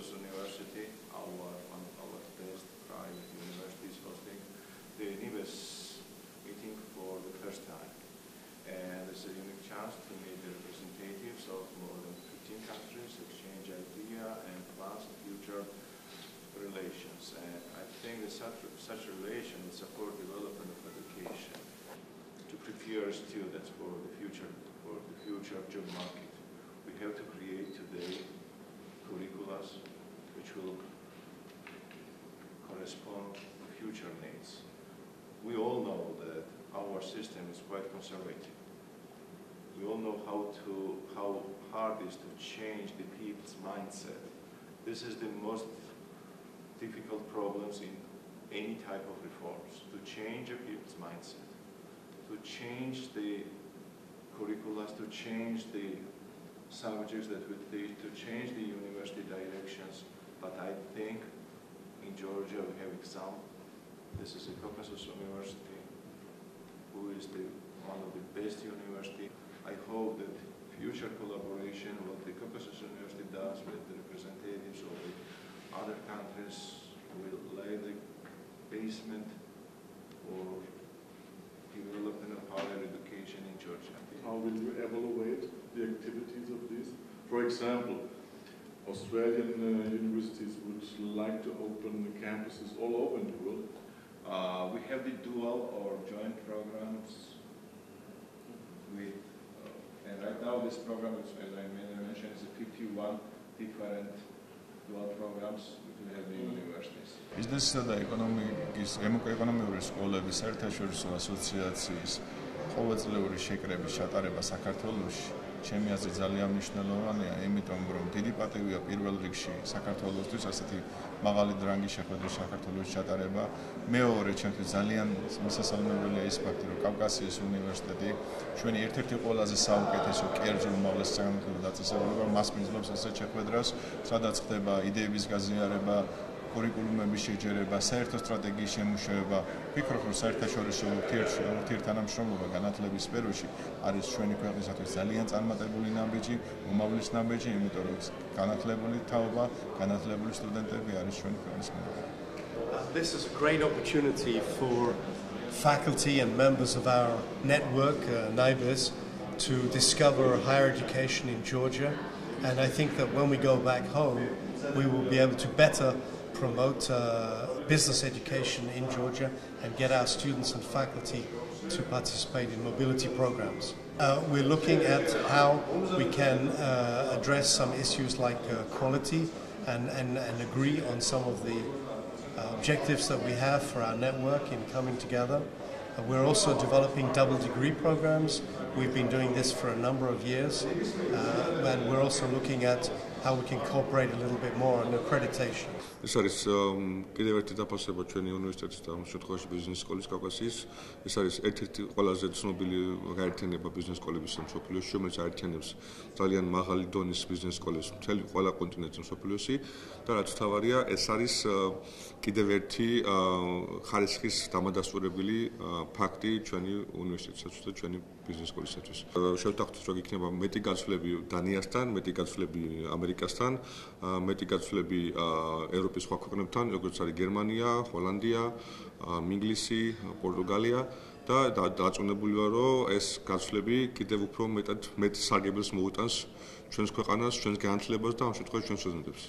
Caucasus University, one of our best private universities, hosting the NIBES meeting for the first time. And it's a unique chance to meet the representatives of more than 15 countries, exchange ideas, and plan future relations. And I think that such a relation will support development of education to prepare students for the future job market. We have to create today curricula which will correspond to future needs. We all know that our system is quite conservative. We all know how hard it is to change the people's mindset. This is the most difficult problems in any type of reforms, to change a people's mindset, to change the curricula, to change the subjects that we teach, to change the university directions. But I think in Georgia we have example. This is a Caucasus University, who is one of the best universities. I hope that future collaboration, what the Caucasus University does with the representatives of the other countries, will lay the basement for development of higher education in Georgia. How will you evaluate the activities of this? For example, Australian universities would like to open campuses all over the world. We have the dual or joint programs with, and right now this program, as I mentioned, is 51 different dual programs we have in universities. Business-ისა და ეკონომიკური სკოლების საერთაშორისო ასოციაციის ყოველწლიური შეკრების ჩატარება საქართველოში ჩემი აზრით ძალიან მნიშვნელოვანია, იმიტომ რომ დიდი პატივია პირველ რიგში საქართველოსთვის ასეთი მაღალი დრანგი შეხვედრის საქართველოში ჩატარება. მეორე, ჩემთვის ძალიან მისასალმებელია ის ფაქტი, რომ კავკასიის უნივერსიტეტი ჩვენი ერთ-ერთი ყველაზე საუკეთესო კერძო უმაღლესი სახელმწიფო დაწესებულება მას მისდევს ასეთ შეხვედრას, სადაც ხდება იდეების გაზიარება, კურიკულუმების შეჯერება, საერთო სტრატეგიის შემუშავება. ვფიქრობ, რომ საერთაშორისო ურთიერთთანამშრომლობა განათლების სფეროში არის ჩვენი ქვეყნისათვის ძალიან წარმატებული ნაბიჯი, უმაღლესი ნაბიჯი, იმიტომ რომ განათლებული თაობა, განათლებული სტუდენტები არის ჩვენი ქვეყნის მოგება. This is a great opportunity for faculty and members of our network, NIBES, to discover higher education in Georgia. And I think that when we go back home, we will be able to better promote business education in Georgia and get our students and faculty to participate in mobility programs. We're looking at how we can address some issues like quality and agree on some of the objectives that we have for our network in coming together. We're also developing double degree programs. We've been doing this for a number of years, and we're also looking at how we can cooperate a little bit more on accreditation. ეს არის კიდევ ერთი დაფასება ჩვენი უნივერსიტეტის და ამ შემთხვევაში ბიზნეს სკოლის კავკასიის. ეს არის ერთ-ერთი ყველაზე ცნობილი გაერთიანება ბიზნეს სკოლების მსოფლიოში, რომელიც აერთიანებს ძალიან მაღალი დონის ბიზნეს სკოლებს მთელი ყველა კონტინენტზე მსოფლიოში. და რაც თავარია, ეს არის კიდევ ერთი ხარისხის დამადასტურებელი ფაქტი ჩვენი უნივერსიტეტისათვის და ჩვენი ბიზნეს სკოლისათვის. შევთანხმდით, რომ იქნება მეტი გაცვლები დანიასთან, მეტი გაცვლები ამერიკასთან, მეტი გაცვლები ევროპის სხვა ქვეყნებთან, როგორც არის გერმანია, ჰოლანდია, ინგლისი, პორტუგალია და დაწუნებული ვარ, რომ ეს გაცვლები კიდევ უფრო მეტ სარგებელს მოუტანს ჩვენს ქვეყანას, ჩვენს განათლებას და ამ შემთხვევაში ჩვენს სტუდენტებს.